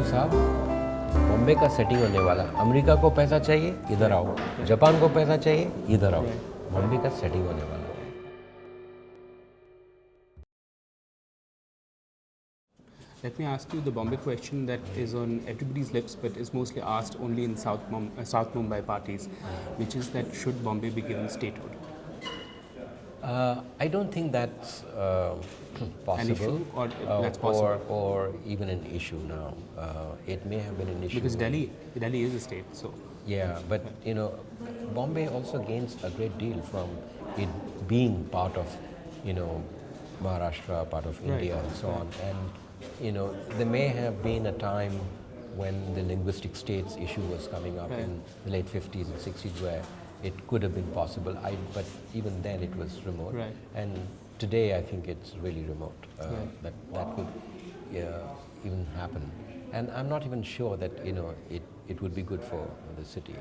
जाओ साहब, बॉम्बे का सेटिंग होने वाला, अमेरिका को पैसा चाहिए इधर आओ, जापान को पैसा चाहिए इधर आओ, बॉम्बे का सेटिंग होने वाला. Let me ask you the Bombay question that is on everybody's lips, but is mostly asked only in South Mumbai parties, which is that should Bombay be given statehood? I don't think that's possible. An issue, or that's possible? Or even an issue now. It may have been an issue. Because Delhi is a state, so. Yeah, but you know, Bombay also gains a great deal from it being part of, you know, Maharashtra, part of India, and so on. And you know, there may have been a time when the linguistic states issue was coming up in the late 50s and 60s, where it could have been possible. But even then, it was remote. Right. And today, I think it's really remote that could even happen. And I'm not even sure that it would be good for the city.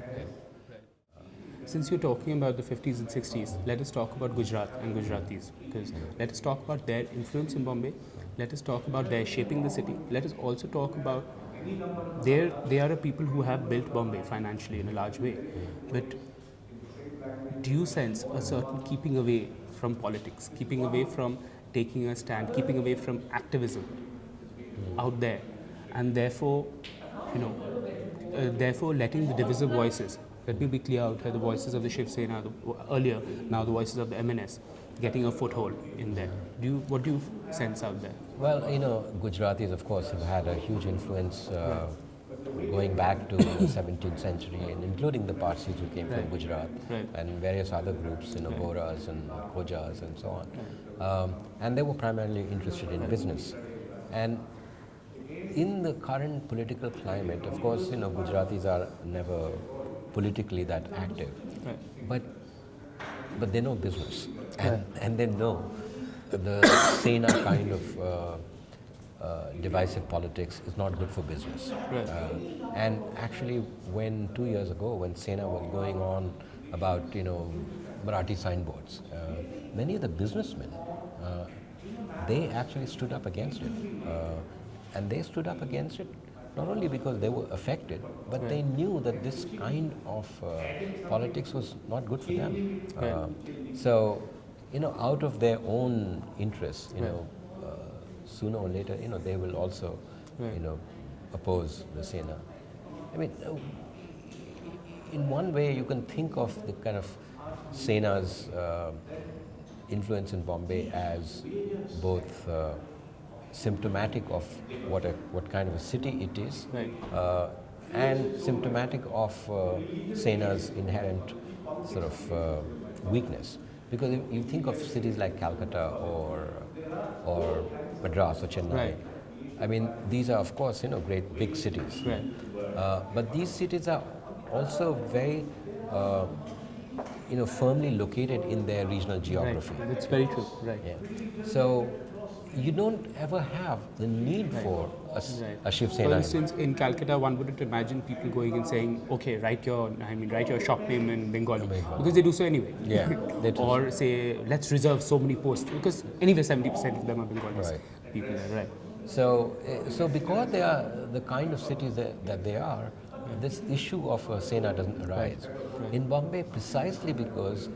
Since you're talking about the 50s and 60s, let us talk about Gujarat and Gujaratis, because let us talk about their influence in Bombay. Let us talk about their shaping the city. Let us also talk about they are a people who have built Bombay financially in a large way. But do you sense a certain keeping away from politics, keeping away from taking a stand, keeping away from activism out there, and therefore, therefore letting the divisive voices, let me be clear out here, the voices of the Shiv Sena earlier, now the voices of the MNS, getting a foothold in there. What do you sense out there? Well, Gujaratis, of course, have had a huge influence going back to the 17th century, and including the Parsis who came from Gujarat and various other groups, Bohras and Khojas and so on. And they were primarily interested in business. And in the current political climate, of course, Gujaratis are never politically that active, but they know business, and they know the Sena kind of divisive politics is not good for business. And actually, when 2 years ago, when Sena was going on about Marathi signboards, many of the businessmen they actually stood up against it, and they stood up against it not only because they were affected, but they knew that this kind of politics was not good for them. So, out of their own interests, sooner or later, they will also, oppose the Sena. I mean, in one way, you can think of the kind of Sena's influence in Bombay as both symptomatic of what kind of a city it is, and symptomatic of Sena's inherent sort of weakness. Because if you think of cities like Calcutta or Madras or Chennai, I mean, these are, of course, great big cities. But these cities are also very, firmly located in their regional geography. That's very true. Yeah. So you don't ever have the need for a Shiv Sena. For instance, in Calcutta, one wouldn't imagine people going and saying, "Okay, write your shop name in Bengali," because they do so anyway. Yeah. Or say, "Let's reserve so many posts," because anyway, 70% of them are Bengalis. People there, So because they are the kind of cities that they are, this issue of Sena doesn't arise. In Bombay, precisely because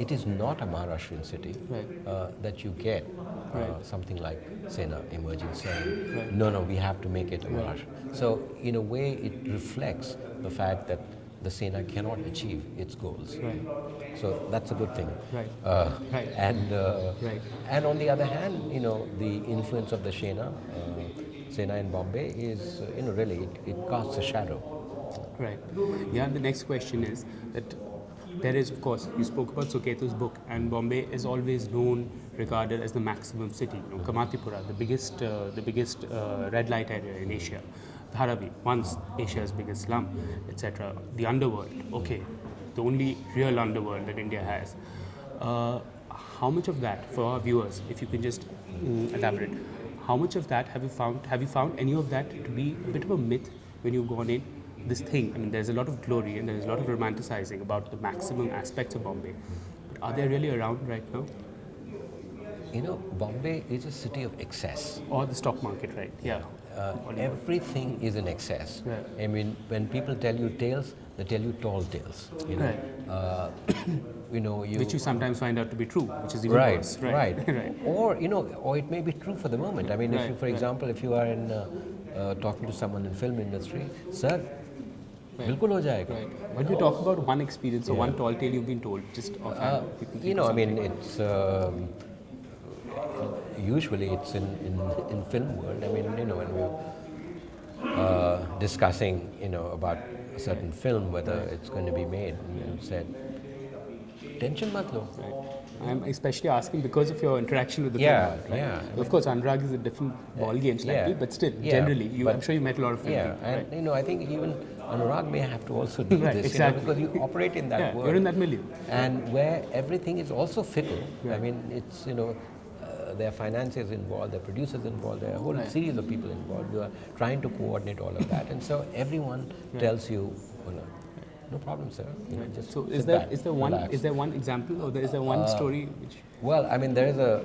it is not a Maharashtrian city, that you get something like Sena emerging saying, no, we have to make it a Maharashtra. So in a way, it reflects the fact that the Sena cannot achieve its goals. So that's a good thing. And on the other hand, the influence of the Sena in Bombay is, really, it casts a shadow. Yeah, the next question is that there is, of course, you spoke about Suketu's book, and Bombay is always known, regarded as the maximum city. Kamatipura, the biggest red light area in Asia. Dharavi, once Asia's biggest slum, etc. The underworld, the only real underworld that India has. How much of that, for our viewers, if you can just elaborate, how much of that have you found? Have you found any of that to be a bit of a myth when you've gone in? This thing, I mean, there's a lot of glory and there's a lot of romanticizing about the maximum aspects of Bombay. But are they really around right now? Bombay is a city of excess. Or the stock market, right? Yeah. Everything is in excess. Right. I mean, when people tell you tales, they tell you tall tales. Right. Which you sometimes find out to be true, which is even worse. Right. Right. Or it may be true for the moment. I mean, if you, for Right. example, if you are in talking to someone in film industry, sir, बिल्कुल हो जाएगा. Right. When we talk about one experience or one tall tale you've been told, just offhand. I mean, it's usually it's in film world. I mean, when we're discussing, about a certain film, whether it's going to be made, you said, tension mat lo. Right. I'm especially asking because of your interaction with the Yeah, film. Right? yeah. Of course, Anurag is a different ball game slightly, but still, generally, I'm sure you met a lot of film Yeah, people. and I think even Anurag may have to also do this, exactly. because you operate in that world. You're in that milieu. And where everything is also fickle. I mean, it's, there are finances involved, there are producers involved, there are a whole series of people involved. You are trying to coordinate all of that. And so everyone tells you, no problem, sir. Just so is there one example or is there one story which... Well, I mean, there's a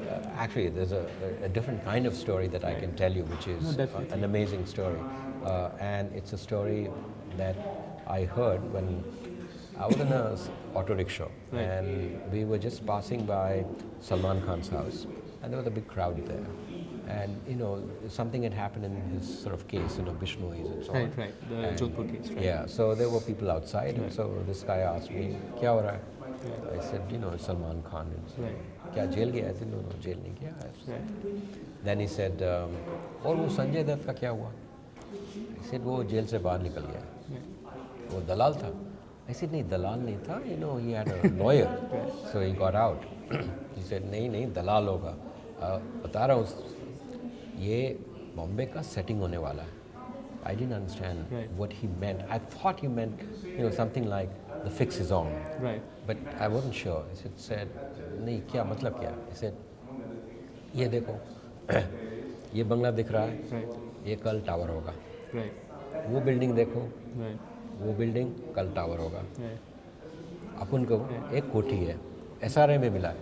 different kind of story that I can tell you, which is an amazing story. And it's a story that I heard when I was in an auto rickshaw, and we were just passing by Salman Khan's house, and there was a big crowd there. And something had happened in his sort of case, Bishnois and so on. Right, the Jodhpur case, right? Yeah, so there were people outside, and so this guy asked me, "Kya ho raha hai?" I said, it's Salman Khan. Kya jail gaya? I said, no, jail nahi gaya. Then he said, "Aur wo Sanjay Dutt ka kya hua?" I said, "वो jail से बाहर निकल गया." वो दलाल था. I said, "नहीं, दलाल नहीं था. He had a lawyer, so he got out." He said, "नहीं, दलाल होगा. बता रहा हूँ, ये बॉम्बे का सेटिंग होने वाला है." I didn't understand what he meant. I thought he meant, something like the fix is on. Right. But I wasn't sure. He said, "नहीं, क्या मतलब क्या?" He said, "ये देखो, ये बंगला दिख रहा है. ये कल टावर होगा. वो बिल्डिंग देखो, वो बिल्डिंग कल टावर होगा. अपन को एक कोठी है, SRA में मिला है.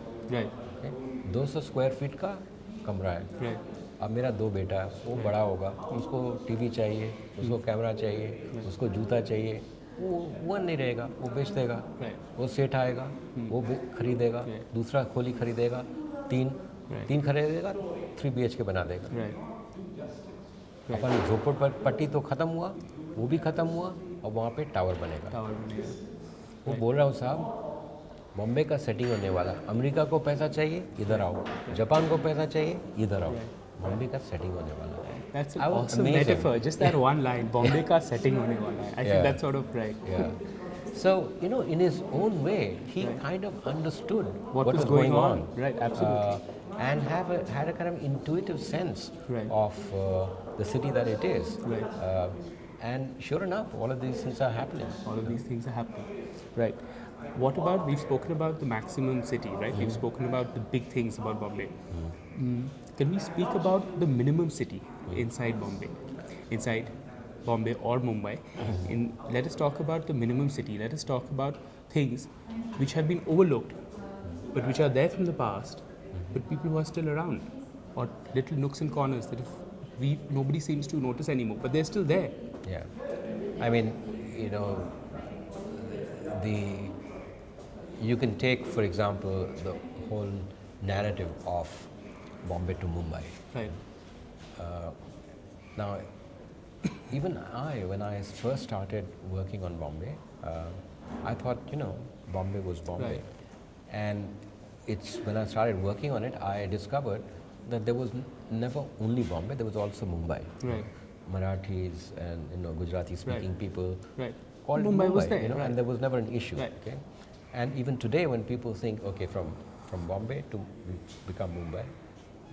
200 स्क्वायर फीट का कमरा है. अब मेरा 2 बेटा है, वो बड़ा होगा, उसको टीवी चाहिए, उसको कैमरा चाहिए, उसको जूता चाहिए. वो नहीं रहेगा, वो बेच देगा. वो सेठ आएगा, वो खरीदेगा, दूसरा खोली खरीदेगा, तीन खरीदेगा, 3 BHK बना देगा. अपन झोपड़पट्टी तो ख़त्म हुआ, वो भी ख़त्म हुआ, और वहाँ पे टावर बनेगा. वो बोल रहा हूँ, साहब, बॉम्बे का सेटिंग होने वाला. अमेरिका को पैसा चाहिए, इधर आओ. जापान को पैसा चाहिए, इधर आओ. बॉम्बे का सेटिंग होने वाला है. That's an awesome metaphor. Just that one line, Bombay ka setting hone wala hai. I think that's sort of right. Yeah. So, in his own way, he kind of understood what was going on. Right, absolutely. And had a kind of intuitive sense of the city that it is. Right. And sure enough, all of these things are happening. All of these things are happening. Right. What about, we've spoken about the maximum city, right? We've spoken about the big things about Bombay. Can we speak about the minimum city inside Bombay or Mumbai? Let us talk about the minimum city. Let us talk about things which have been overlooked, but which are there from the past, but people who are still around, or little nooks and corners that nobody seems to notice anymore, but they're still there. Yeah, I mean, you can take, for example, the whole narrative of Bombay to Mumbai. Right. Now, even when I first started working on Bombay, I thought, Bombay was Bombay. Right. And it's when I started working on it, I discovered that there was never only Bombay, there was also Mumbai. Right. Marathis and Gujarati speaking people called Mumbai Mumbai, was there, and there was never an issue. Right. Okay? And even today, when people think, okay, from Bombay to become Mumbai,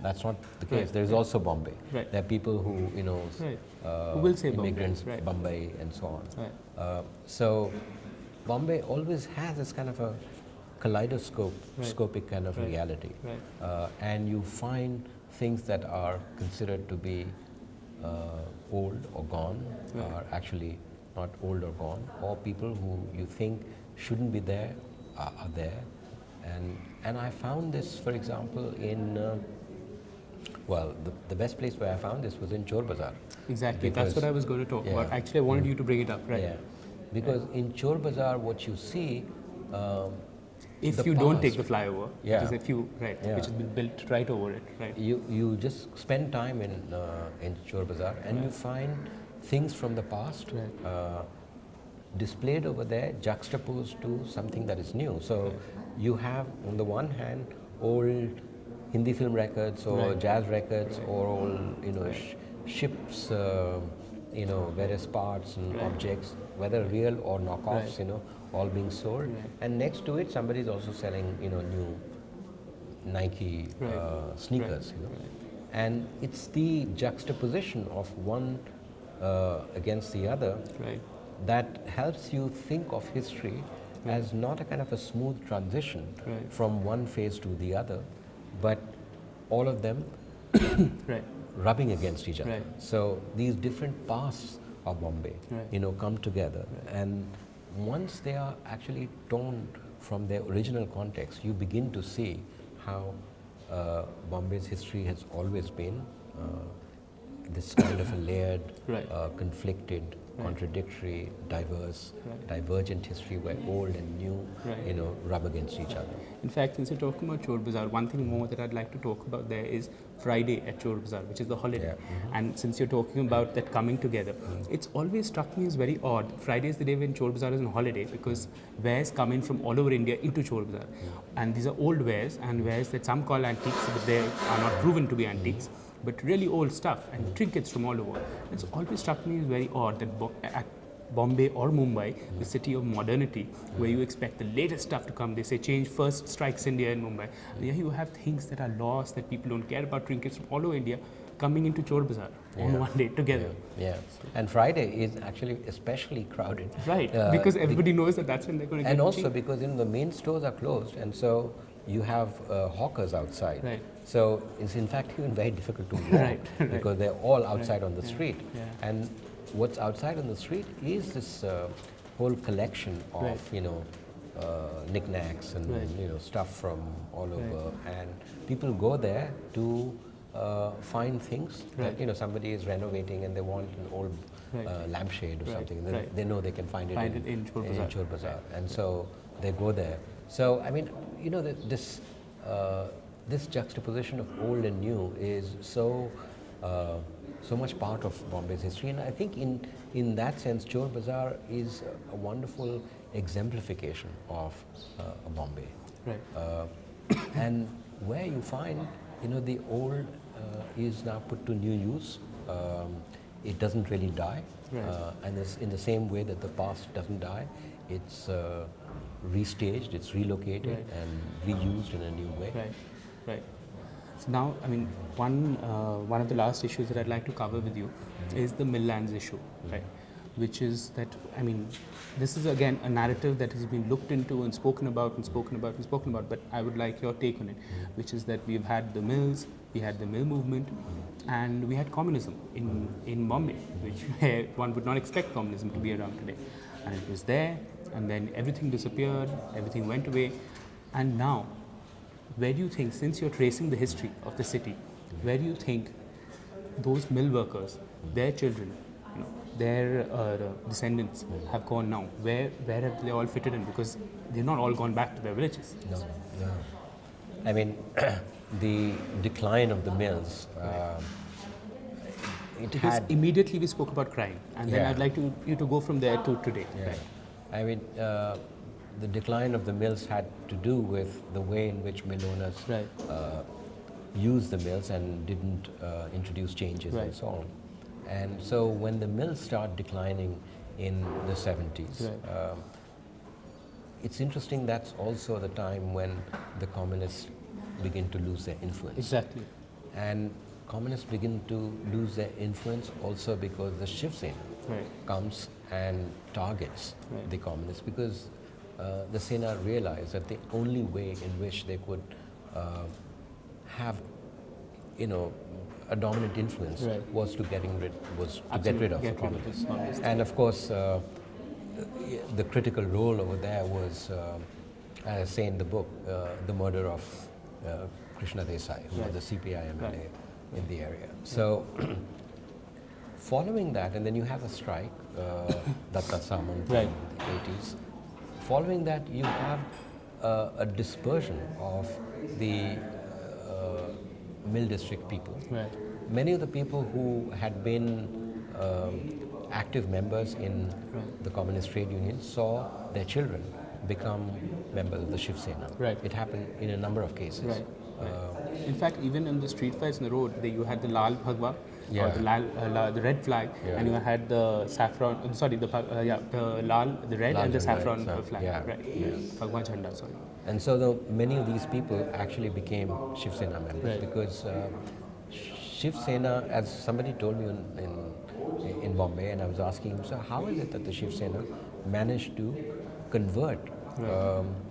that's not the case. There is also Bombay. Right. There are people who, who will say immigrants, Bombay, Bombay and so on. Right. So Bombay always has this kind of a kaleidoscopic kind of reality. Right. And you find things that are considered to be old or gone are actually not old or gone, or people who you think shouldn't be there are there. And I found this, for example, in the best place where I found this was in Chor Bazaar. Exactly, that's what I was going to talk about. Actually, I wanted you to bring it up, right? Yeah, because in Chor Bazaar, what you see, if you don't take the flyover, yeah, which is which has been built right over it, right? You just spend time in Chor Bazaar, and you find things from the past displayed over there, juxtaposed to something that is new. So you have, on the one hand, old Hindi film records or jazz records or all, ships, various parts and objects, whether real or knockoffs, all being sold. And next to it, somebody is also selling, new Nike sneakers, And it's the juxtaposition of one against the other that helps you think of history as not a kind of a smooth transition from one phase to the other, but all of them rubbing against each other. So these different pasts of Bombay, come together, and once they are actually torn from their original context, you begin to see how Bombay's history has always been this kind of a layered, conflicted, contradictory, diverse, divergent history where old and new, rub against each other. In fact, since you're talking about Chor Bazaar, one thing more that I'd like to talk about there is Friday at Chor Bazaar, which is the holiday. And since you're talking about that coming together, it's always struck me as very odd. Friday is the day when Chor Bazaar is on holiday because wares come in from all over India into Chor Bazaar. And these are old wares and wares that some call antiques, but they are not proven to be antiques. But really old stuff and trinkets from all over. It's always struck me as very odd that at Bombay or Mumbai, the city of modernity, where you expect the latest stuff to come, they say change first strikes India in Mumbai. And here you have things that are lost, that people don't care about, trinkets from all over India coming into Chor Bazaar on one day together. And Friday is actually especially crowded. Because everybody knows that that's when they're going to get And also cheap. because the main stores are closed, and so you have hawkers outside. So it's in fact even very difficult to walk because they're all outside on the street. And what's outside on the street is this whole collection of knickknacks and stuff from all over, and people go there to find things that somebody is renovating and they want an old lampshade or something. They know they can find it in Chor Bazaar, and so they go there. So I mean, this juxtaposition of old and new is so much part of Bombay's history, and I think in that sense, Chor Bazaar is a wonderful exemplification of Bombay. And where you find, the old is now put to new use. It doesn't really die, and it's in the same way that the past doesn't die. It's restaged, it's relocated and reused in a new way. So now, I mean, one of the last issues that I'd like to cover with you is the milllands issue, which is that, I mean, this is again a narrative that has been looked into and spoken about, but I would like your take on it, which is that we've had the mills, we had the mill movement, and we had communism in Bombay, which one would not expect communism to be around today. And it was there, and then everything disappeared, everything went away, and now, where do you think, since you're tracing the history of the city, where do you think those mill workers, their children, their descendants have gone now? Where have they all fitted in? Because they've not all gone back to their villages. No. I mean, the decline of the mills, immediately we spoke about crime, and then I'd like you to go from there to today. I mean, the decline of the mills had to do with the way in which mill owners used the mills and didn't introduce changes and so on. And so when the mills start declining in the 70s, it's interesting, that's also the time when the communists begin to lose their influence. Exactly. And communists begin to lose their influence also because the Shiv Sena comes and targets the communists, because the Sena realized that the only way in which they could have, a dominant influence was to get rid of the communists. And of course, the critical role over there was as I say in the book, the murder of Krishna Desai, who was the CPI MLA in the area. So, following that, and then you have a strike, Datta Samant in the 80s. Following that, you have a dispersion of the mill district people. Many of the people who had been active members in the communist trade union saw their children become members of the Shiv Sena. It happened in a number of cases. In fact, even in the street fights in the road, you had the Lal Bhagwa, or the red flag, and you had the saffron. The red and the saffron flag. Bhagwa Jhanda, sorry. And so many of these people actually became Shiv Sena members because Shiv Sena, as somebody told me in Bombay, and I was asking him, so how is it that the Shiv Sena managed to convert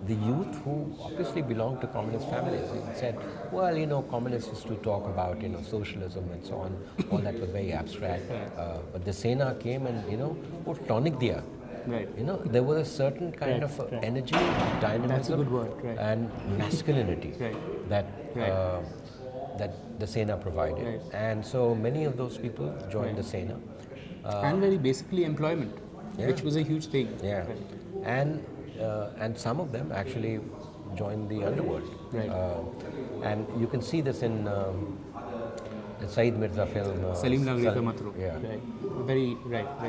the youth who obviously belonged to communist families? He said, well, communists used to talk about, socialism and so on. All that was very abstract. But the Sena came and, वो tonic दिया. There was a certain kind of energy, dynamism, and masculinity that the Sena provided. And so many of those people joined the Sena. And very basically employment, which was a huge thing. And some of them actually joined the underworld. And you can see this in the Saeed Mirza film. Salim Langri Ka Matru. Very apt.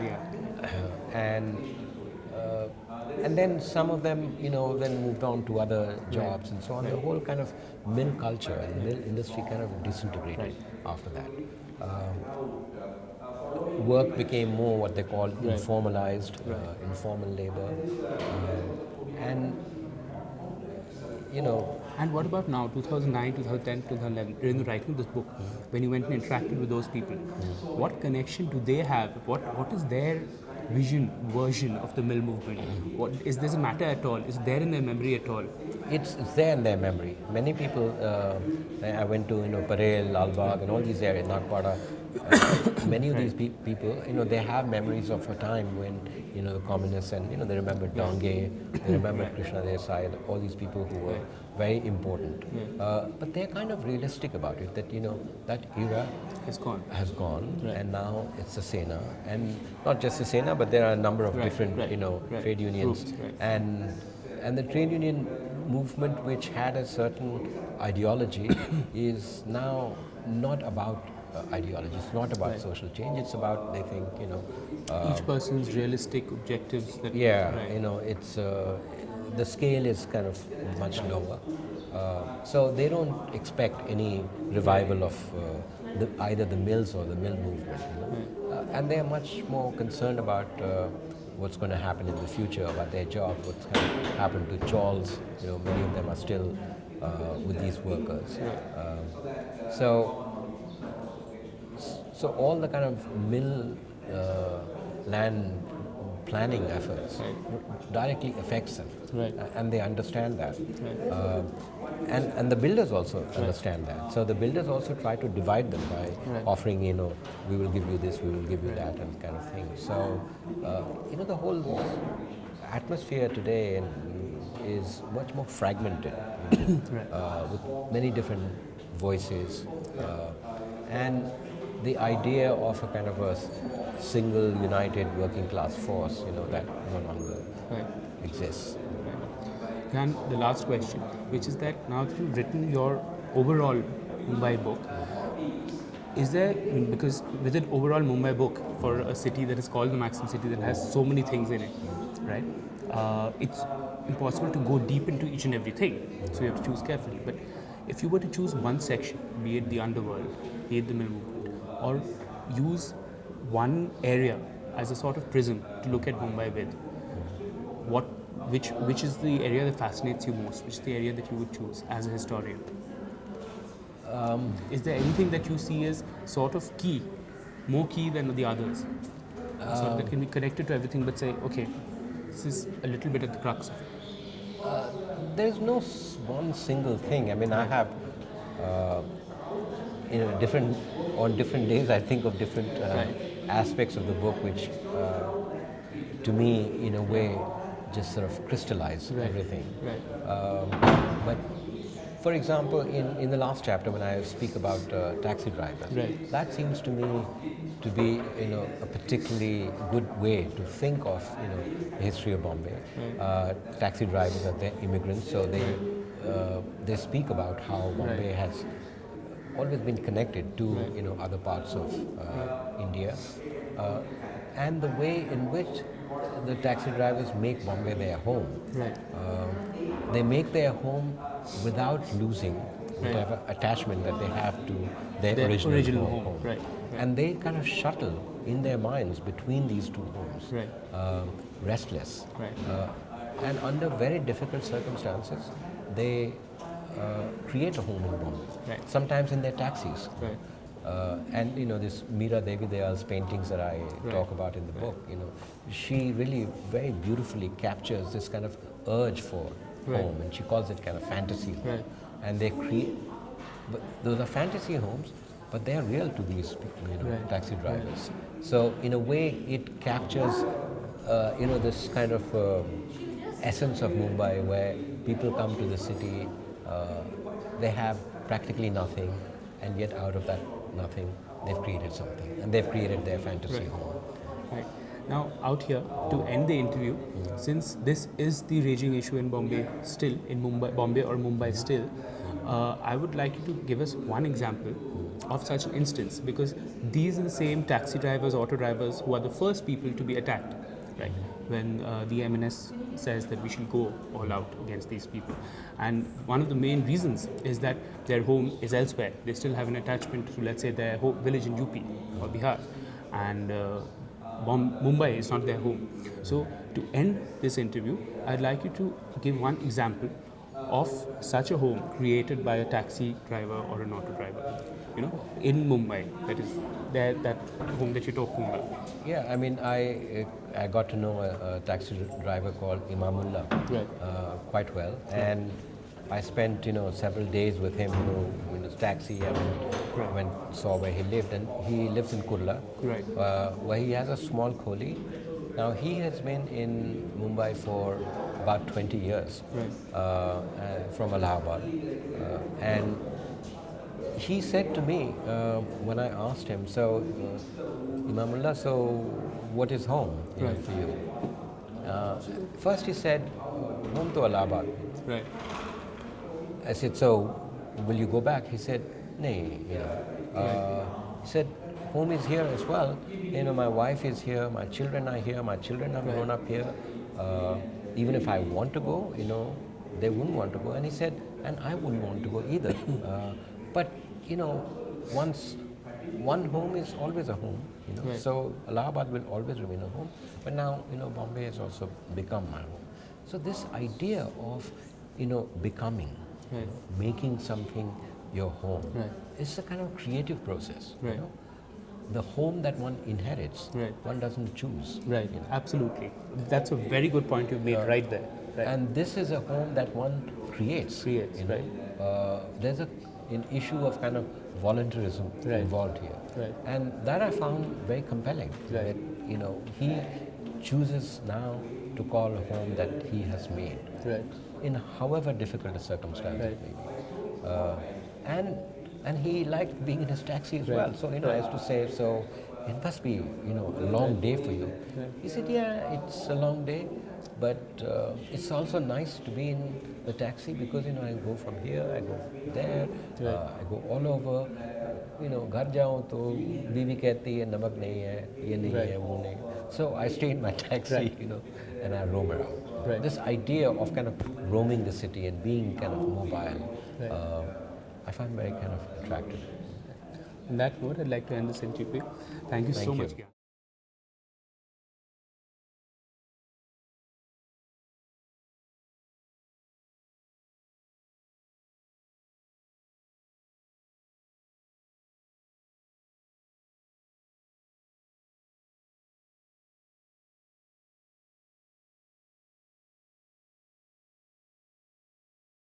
And then some of them, then moved on to other jobs and so on. The whole kind of mill culture and mill industry kind of disintegrated after that. Work became more what they call informalized, informal labor. And what about now, 2009, 2010, 2011, during the writing of this book, when you went and interacted with those people, what connection do they have? What is their version of the mill movement? Is this a matter at all? Is there in their memory at all? It's there in their memory. Many people, I went to Parel, Lalbagh, and all these areas, Nagpada. Many of these people, they have memories of a time when the communists and they remember Dange, they remember Krishna Desai, all these people who were very important. But they're kind of realistic about it. That that era has gone, and now it's the Sena, and not just the Sena, but there are a number of different trade unions, and the trade union movement, which had a certain ideology, is now not about ideology. It's not about social change. It's about, they think, each person's realistic objectives. It's the scale is kind of much lower. So they don't expect any revival of either the mills or the mill movement. And they are much more concerned about what's going to happen in the future, about their job, what's going to happen to chawls. Many of them are still with these workers. So all the kind of mill land planning efforts directly affects them, and they understand that. And the builders also understand that. So the builders also try to divide them by offering, we will give you this, we will give you that, and kind of thing. So, the whole atmosphere today is much more fragmented, with many different voices, and the idea of a kind of a single, united working class force, that no longer exists. And the last question, which is that now that you've written your overall Mumbai book, is there, because with an overall Mumbai book for a city that is called the Maxim City that has so many things in it, right? It's impossible to go deep into each and everything, so you have to choose carefully. But if you were to choose one section, be it the underworld, be it the mill movement, or use one area as a sort of prism to look at Mumbai with, which is the area that fascinates you most? Which is the area that you would choose as a historian? Is there anything that you see as sort of key, more key than the others, so that can be connected to everything, but say, okay, this is a little bit at the crux of it? There's no one single thing. I mean, I have on different days I think of different aspects of the book which to me in a way just sort of crystallize everything. Right. But for example, in the last chapter when I speak about taxi drivers, that seems to me to be a particularly good way to think of the history of Bombay. Taxi drivers are immigrants, so they speak about how Bombay has always been connected to other parts of India, and the way in which the taxi drivers make Bombay their home. They make their home without losing whatever attachment that they have to their original home. And they kind of shuttle in their minds between these two homes, restless. And under very difficult circumstances, they create a home in Bombay, sometimes in their taxis. And this Meera Devi Dayal's paintings that I talk about in the book, she really very beautifully captures this kind of urge for home, and she calls it kind of fantasy home. And they create, but those are fantasy homes, but they are real to these taxi drivers. So in a way, it captures this kind of essence of Mumbai, where people come to the city, they have practically nothing, and yet out of that nothing, they've created something, and they've created their fantasy home. Now, out here, to end the interview, since this is the raging issue in Bombay still, in Bombay or Mumbai still, I would like you to give us one example of such an instance, because these are the same taxi drivers, auto drivers who are the first people to be attacked, when the MNS says that we should go all out against these people. And one of the main reasons is that their home is elsewhere. They still have an attachment to, let's say, their village in UP or Bihar, and Mumbai is not their home. So to end this interview, I'd like you to give one example of such a home created by a taxi driver or an auto driver, in Mumbai. That is that home that you're talking about. Yeah, I mean, I got to know a taxi driver called Imamullah quite well, and I spent several days with him in his taxi. I went saw where he lived, and he lives in Kurla, where he has a small kholi. Now he has been in Mumbai for about 20 years, from Allahabad, and he said to me when I asked him, so Imamullah, so what is home for you? First he said, home to Allahabad. I said, so will you go back? He said, nay, he said, home is here as well. My wife is here, my children are here, my children have grown up here. Even if I want to go, they wouldn't want to go. And he said, and I wouldn't want to go either. But, once one home is always a home, so Allahabad will always remain a home. But now, Bombay has also become my home. So this idea of, becoming, making something your home, is a kind of creative process. The home that one inherits, one doesn't choose. Absolutely. That's a very good point you've made right there. And this is a home that one creates. There's an issue of kind of voluntarism involved here. And that I found very compelling. That, he chooses now to call a home that he has made. In however difficult a circumstance it may be. And he liked being in his taxi as well. So, I used to say, so it must be, a long day for you. He said, yeah, it's a long day, but it's also nice to be in the taxi because, I go from here, I go there, I go all over. घर जाऊँ तो बीवी कहती है नमक नहीं है, ये नहीं है, वो नहीं. So I stay in my taxi, and I roam around. This idea of kind of roaming the city and being kind of mobile, I find very kind of attractive. On that note, I'd like to end this interview. Thank you so much, Gyan.